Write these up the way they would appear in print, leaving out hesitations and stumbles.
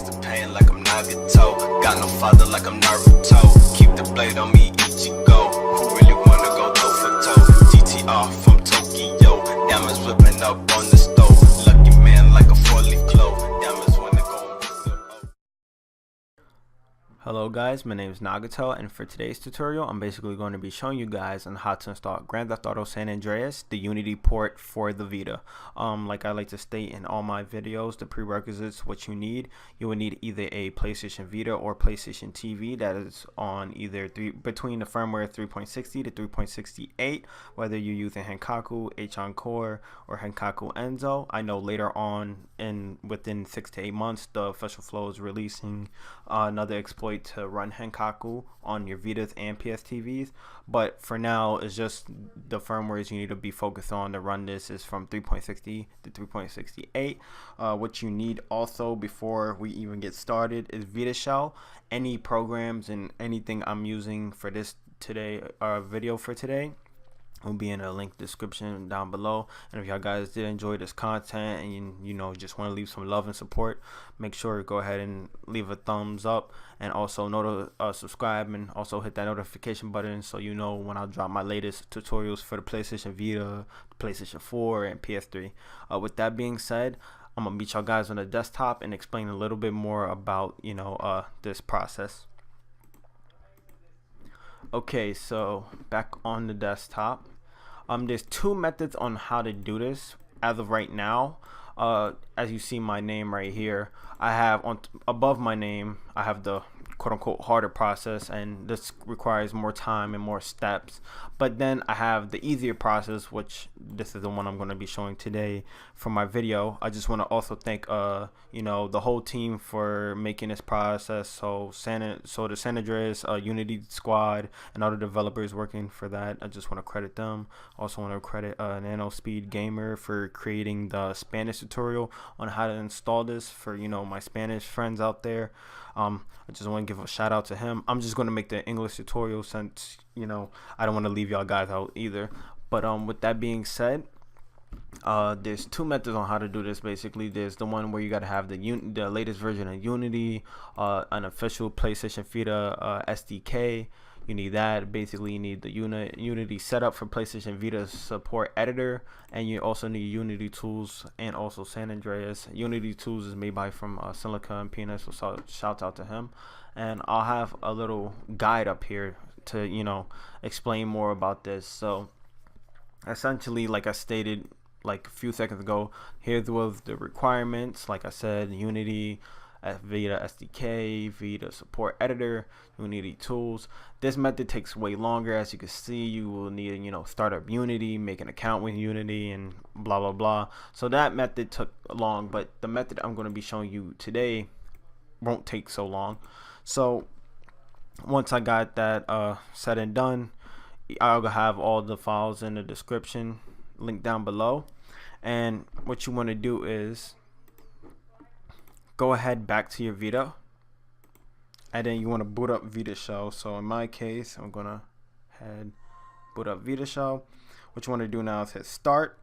the pain like I'm Nagato. Got no father like I'm Naruto. Keep the blade on me, Ichigo. Who really wanna go toe for toe? GTR from Tokyo. Diamonds whipping up on the stove. Lucky man like a 4-leaf clove. Diamonds wanna go and visit. Hello guys, my name is Nagato, and for today's tutorial I'm basically going to be showing you guys on how to install Grand Theft Auto San Andreas, the Unity port for the Vita. Like I like to state in all my videos, the prerequisites, what you need. You will need either a PlayStation Vita or PlayStation TV that is on either between the firmware 3.60 to 3.68, whether you're using Henkaku, H-Encore, or Henkaku Enso. I know later on, within 6 to 8 months, the official FTP is releasing another exploit to run Henkaku on your Vitas and PSTVs, but for now it's just the firmwares you need to be focused on to run this is from 3.60 to 3.68. What you need also before we even get started is VitaShell. Any programs and anything I'm using for this video for today will be in a link description down below. And if y'all guys did enjoy this content and you know just want to leave some love and support, make sure to go ahead and leave a thumbs up, and also subscribe, and also hit that notification button so you know when I drop my latest tutorials for the PlayStation Vita, PlayStation 4, and PS3. With that being said, I'm gonna meet y'all guys on the desktop and explain a little bit more about this process. Okay, so back on the desktop, there's two methods on how to do this as of right now. As you see my name right here, I have above my name I have the quote-unquote harder process, and this requires more time and more steps. But then I have the easier process, which this is the one I'm going to be showing today for my video. I just want to also thank the whole team for making this process. So the San Andreas Unity squad and all the developers working for that, I just want to credit them. Also want to credit Nano Speed Gamer for creating the Spanish tutorial on how to install this for my Spanish friends out there. I just want to give a shout out to him. I'm just going to make the English tutorial since I don't want to leave y'all guys out either. But with that being said, there's two methods on how to do this. Basically, there's the one where you got to have the latest version of Unity, an official PlayStation Vita SDK. You need that. Basically, you need the Unity setup for PlayStation Vita support editor, and you also need UnityTools and also San Andreas. UnityTools is made by from Silica and PNS, so shout out to him. And I'll have a little guide up here to explain more about this. So essentially, like I stated like a few seconds ago, here was the requirements. Like I said, Unity, Vita SDK, Vita support editor, UnityTools. This method takes way longer. As you can see, you will need start up Unity, make an account with Unity, and blah blah blah. So that method took long, but the method I'm going to be showing you today won't take so long. So once I got that said and done, I'll have all the files in the description, link down below. And what you want to do is go ahead back to your Vita, and then you want to boot up VitaShell. So in my case, I'm gonna boot up VitaShell. What you want to do now is hit start.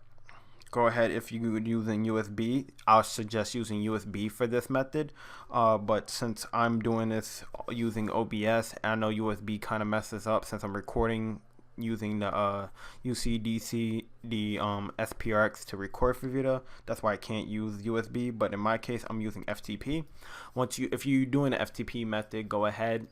Go ahead, if you're using USB, I'll suggest using USB for this method, but since I'm doing this using OBS, I know USB kind of messes up since I'm recording using the UCDC, the SPRX to record for Vita. That's why I can't use USB, but in my case I'm using FTP. If you're doing the FTP method, go ahead,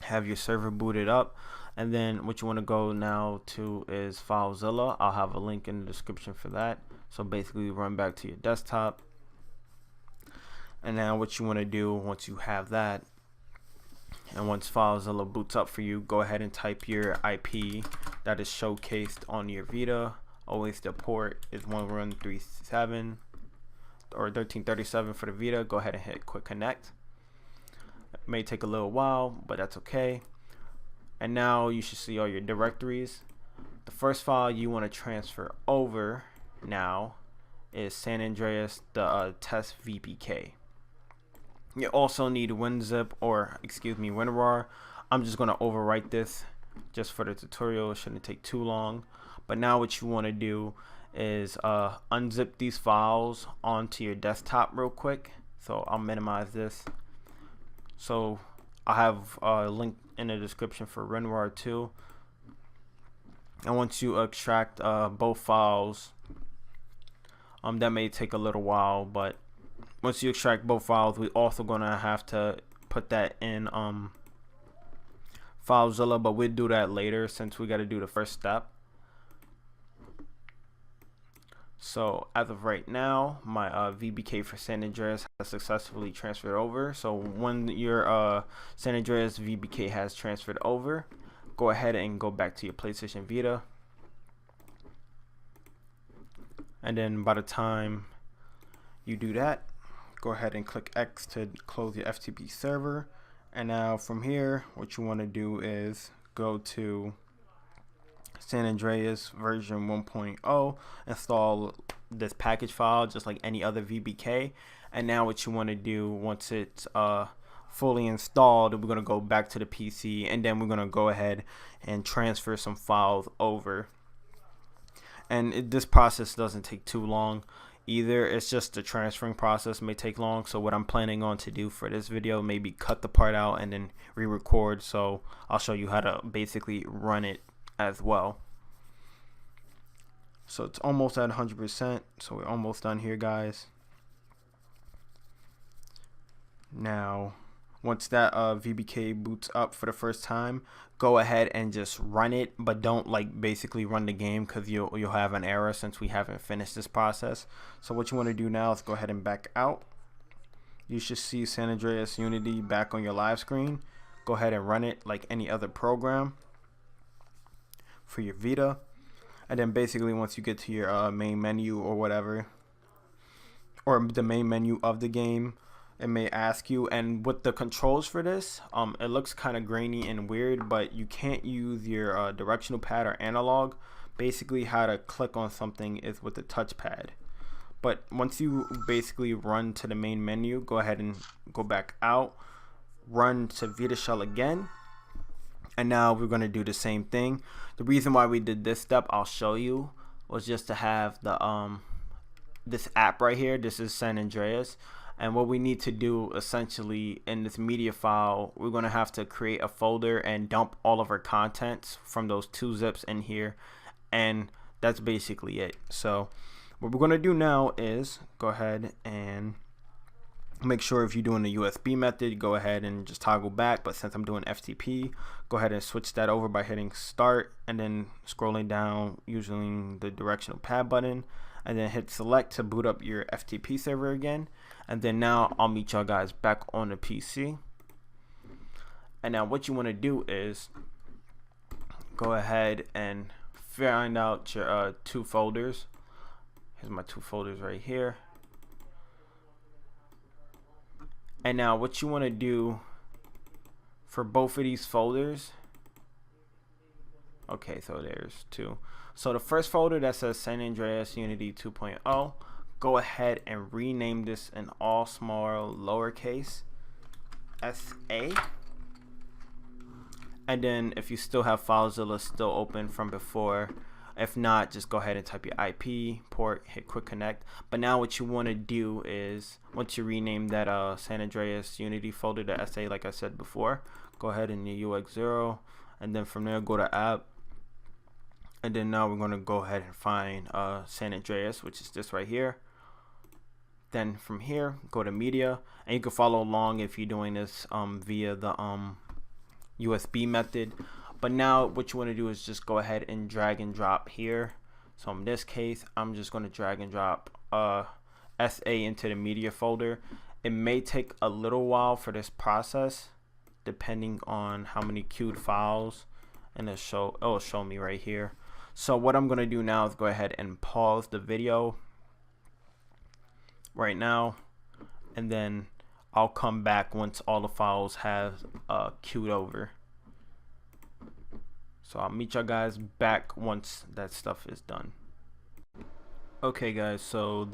have your server booted up, and then what you want to go now to is FileZilla. I'll have a link in the description for that. So basically run back to your desktop, and now what you want to do once you have that, and once FileZilla boots up for you, go ahead and type your IP that is showcased on your Vita. Always the port is 1137 or 1337 for the Vita. Go ahead and hit quick connect. It may take a little while, but that's okay. And now you should see all your directories. The first file you want to transfer over now is San Andreas, the test VPK. You also need WinZip, or WinRAR. I'm just going to overwrite this just for the tutorial. It shouldn't take too long. But now what you want to do is unzip these files onto your desktop real quick. So I'll minimize this. So I have a link in the description for WinRAR 2. And once you extract both files, that may take a little while, but once you extract both files, we also gonna have to put that in FileZilla, but we'll do that later since we got to do the first step. So as of right now, my VPK for San Andreas has successfully transferred over. So when your San Andreas VPK has transferred over, go ahead and go back to your PlayStation Vita. And then by the time you do that, go ahead and click X to close your FTP server. And now from here, what you want to do is go to San Andreas version 1.0, install this package file just like any other VPK. And now what you want to do, once it's fully installed, we're going to go back to the PC, and then we're going to go ahead and transfer some files over. And this process doesn't take too long either. It's just the transferring process may take long. So what I'm planning on to do for this video, maybe cut the part out and then re-record. So I'll show you how to basically run it as well. So it's almost at 100%. So we're almost done here, guys. Now, once that VPK boots up for the first time, go ahead and just run it, but don't like basically run the game, because you'll have an error since we haven't finished this process. So what you want to do now is go ahead and back out. You should see San Andreas Unity back on your live screen. Go ahead and run it like any other program for your Vita. And then basically once you get to your main menu or whatever, or the main menu of the game, it may ask you. And with the controls for this, it looks kind of grainy and weird, but you can't use your directional pad or analog. Basically how to click on something is with the touchpad. But once you basically run to the main menu, go ahead and go back out, run to VitaShell again, and now we're going to do the same thing. The reason why we did this step, I'll show you, was just to have the this app right here. This is San Andreas. And what we need to do essentially in this media file, we're going to have to create a folder and dump all of our contents from those 2 zips in here. And that's basically it. So what we're going to do now is go ahead and make sure if you're doing the USB method, go ahead and just toggle back. But since I'm doing FTP, go ahead and switch that over by hitting start and then scrolling down using the directional pad button, and then hit select to boot up your FTP server again. And then now I'll meet y'all guys back on the PC. And now what you want to do is go ahead and find out your 2 folders. Here's my 2 folders right here. And now what you want to do for both of these folders, okay, so there's 2. So the first folder that says San Andreas Unity 2.0, go ahead and rename this in all small lowercase SA. And then if you still have FileZilla still open from before, if not, just go ahead and type your IP port, hit quick connect. But now what you want to do is, once you rename that San Andreas Unity folder to SA, like I said before, go ahead and your UX0, and then from there go to app. And then now we're going to go ahead and find San Andreas, which is this right here. Then from here, go to media, and you can follow along if you're doing this via the USB method. But now what you want to do is just go ahead and drag and drop here. So in this case, I'm just going to drag and drop SA into the media folder. It may take a little while for this process, depending on how many queued files, and it'll show me right here. So what I'm going to do now is go ahead and pause the video right now, and then I'll come back once all the files have queued over. So I'll meet y'all guys back once that stuff is done. Okay guys, so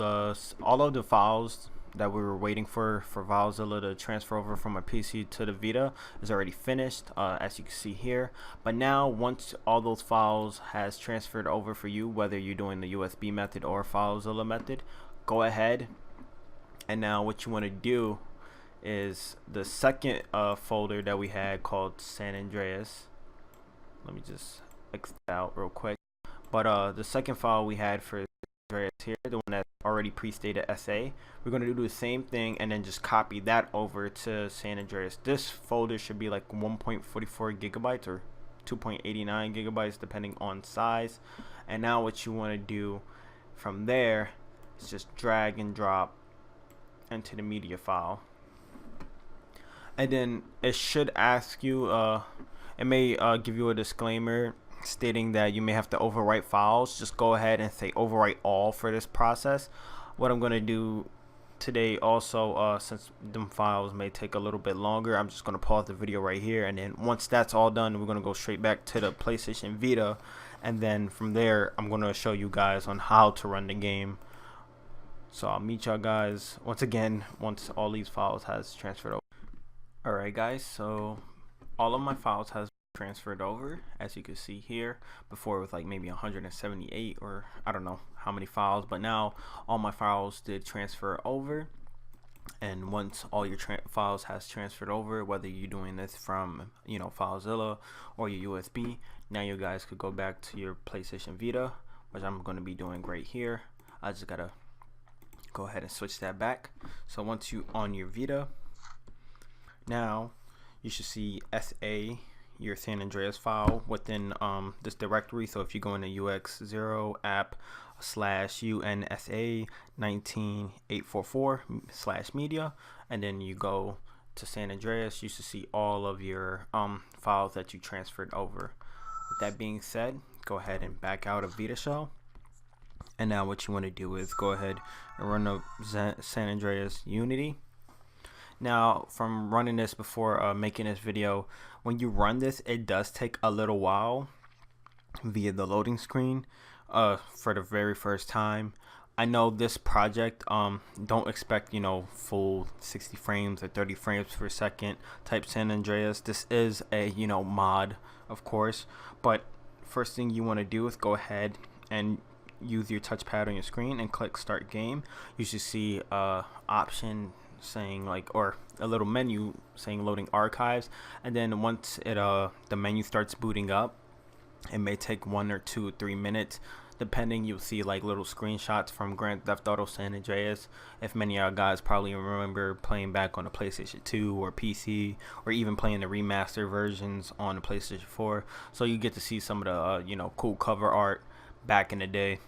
all of the files that we were waiting for FileZilla to transfer over from my PC to the Vita is already finished, as you can see here. But now once all those files has transferred over for you, whether you're doing the USB method or FileZilla method, go ahead And now what you want to do is the second folder that we had called San Andreas. Let me just X that out real quick. But the second file we had for Andreas here, the one that's already pre-stated SA, we're going to do the same thing and then just copy that over to San Andreas. This folder should be like 1.44 gigabytes or 2.89 gigabytes depending on size. And now what you want to do from there is just drag and drop into the media file, and then it should ask you it may give you a disclaimer stating that you may have to overwrite files. Just go ahead and say overwrite all for this process. What I'm going to do today also, since them files may take a little bit longer, I'm just going to pause the video right here, and then once that's all done, we're going to go straight back to the PlayStation Vita, and then from there I'm going to show you guys on how to run the game. So I'll meet y'all guys once again once all these files has transferred over. Alright guys, so all of my files has transferred over, as you can see here. Before it was like maybe 178 or I don't know how many files, but now all my files did transfer over. And once all your files has transferred over, whether you're doing this from FileZilla or your USB, now you guys could go back to your PlayStation Vita, which I'm going to be doing right here. I just gotta go ahead and switch that back. So once you on your Vita, now you should see SA, your San Andreas file within this directory. So if you go into ux0 app /unsa 19844/media, and then you go to San Andreas, you should see all of your files that you transferred over. With that being said, go ahead and back out of VitaShell. And now what you want to do is go ahead and run the San Andreas Unity. Now, from running this before making this video, when you run this, it does take a little while via the loading screen for the very first time. I know this project, don't expect full 60 frames or 30 frames per second type San Andreas. This is a mod, of course, but first thing you want to do is go ahead and use your touchpad on your screen and click start game. You should see option saying or a little menu saying loading archives, and then once it the menu starts booting up, it may take 1 or 2 or 3 minutes depending. You'll see like little screenshots from Grand Theft Auto San Andreas, if many of you guys probably remember playing back on the PlayStation 2 or PC, or even playing the remastered versions on the PlayStation 4. So you get to see some of the cool cover art back in the day.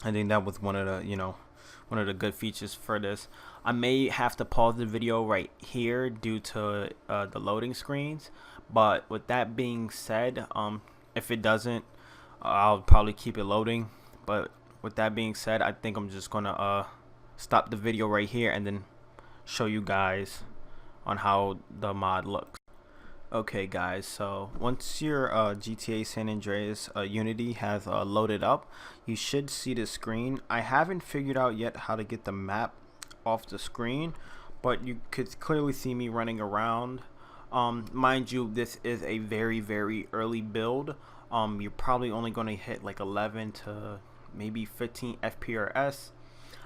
I think that was one of the good features for this. I may have to pause the video right here due to the loading screens, but with that being said, if it doesn't, I'll probably keep it loading. But with that being said, I think I'm just gonna stop the video right here and then show you guys on how the mod looks. Okay guys, so once your GTA San Andreas Unity has loaded up, you should see the screen. I haven't figured out yet how to get the map off the screen, but you could clearly see me running around. Mind you, this is a very early build. You're probably only going to hit like 11 to maybe 15 FPS.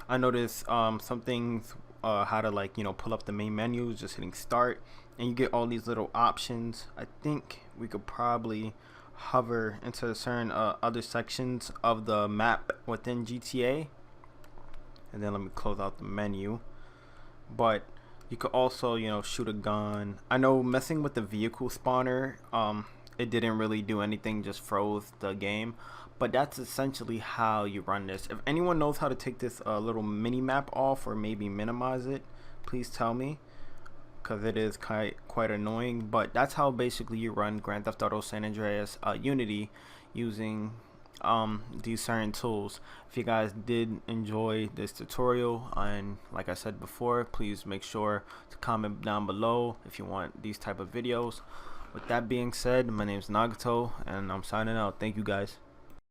I noticed some things, how to pull up the main menu, just hitting start, and you get all these little options. I think we could probably hover into certain other sections of the map within GTA, and then let me close out the menu. But you could also shoot a gun. I know messing with the vehicle spawner, it didn't really do anything, just froze the game. But that's essentially how you run this. If anyone knows how to take this little mini map off or maybe minimize it, please tell me, because it is quite annoying. But that's how basically you run Grand Theft Auto San Andreas Unity using these certain tools. If you guys did enjoy this tutorial, and like I said before, please make sure to comment down below if you want these type of videos. With that being said, my name is Nagato, and I'm signing out. Thank you guys.